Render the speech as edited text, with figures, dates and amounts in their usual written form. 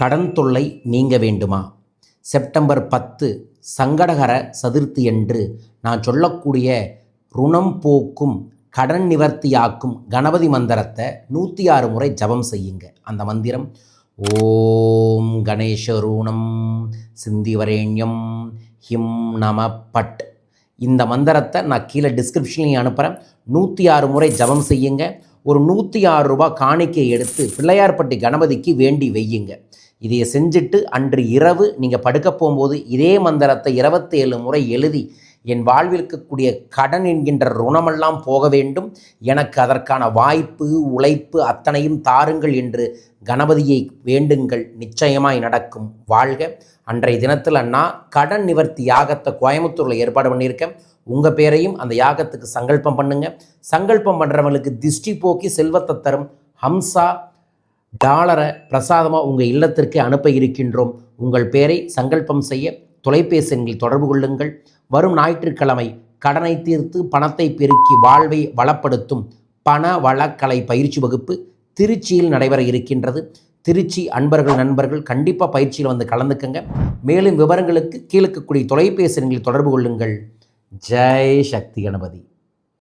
கடன் தொல்லை நீங்க வேண்டுமா? செப்டம்பர் 10 சங்கடகர சதுர்த்தி அன்று நான் சொல்லக்கூடிய ருணம் போக்கும் கடன் நிவர்த்தியாக்கும் கணபதி மந்திரத்தை 106 முறை ஜபம் செய்யுங்க. அந்த மந்திரம் ஓம் கணேஷரூணம் சிந்திவரேண்யம் ஹிம் நம பட். இந்த மந்திரத்தை நான் கீழே டிஸ்கிரிப்ஷன்லையும் அனுப்புகிறேன். 106 முறை ஜபம் செய்யுங்க. ஒரு 106 ரூபாய் காணிக்கை எடுத்து பிள்ளையார்பட்டி கணபதிக்கு வேண்டி வையுங்க. இதையை செஞ்சுட்டு அன்று இரவு நீங்கள் படுக்க போகும்போது இதே மந்திரத்தை 27 முறை எழுதி, என் வாழ்வில் இருக்கக்கூடிய கடன் என்கின்ற ருணமெல்லாம் போக வேண்டும், எனக்கு அதற்கான வாய்ப்பு உழைப்பு அத்தனையும் தாருங்கள் என்று கணபதியை வேண்டுங்கள். நிச்சயமாய் நடக்கும். வாழ்க. அன்றைய தினத்தில் நான் கடன் நிவர்த்தி யாகத்தை கோயம்புத்தூரில் ஏற்பாடு பண்ணியிருக்கேன். உங்கள் பேரையும் அந்த யாகத்துக்கு சங்கல்பம் பண்ணுங்க. சங்கல்பம் பண்ணுறவங்களுக்கு திஷ்டி போக்கி செல்வத்தை தரும் ஹம்சா டாலரை பிரசாதமாக உங்கள் இல்லத்திற்கு அனுப்ப இருக்கின்றோம். உங்கள் பேரை சங்கல்பம் செய்ய தொலைபேசி எண்ணில் தொடர்பு கொள்ளுங்கள். வரும் ஞாயிற்றுக்கிழமை கடனை தீர்த்து பணத்தை பெருக்கி வாழ்வை வளப்படுத்தும் பண வளக்கலை பயிற்சி வகுப்பு திருச்சியில் நடைபெற இருக்கின்றது. திருச்சி அன்பர்கள் நண்பர்கள் கண்டிப்பாக பயிற்சியில் வந்து கலந்துக்கங்க. மேலும் விவரங்களுக்கு கீழே இருக்கக்கூடிய தொலைபேசி எண்ணில் தொடர்பு கொள்ளுங்கள். ஜெய் சக்தி கணபதி.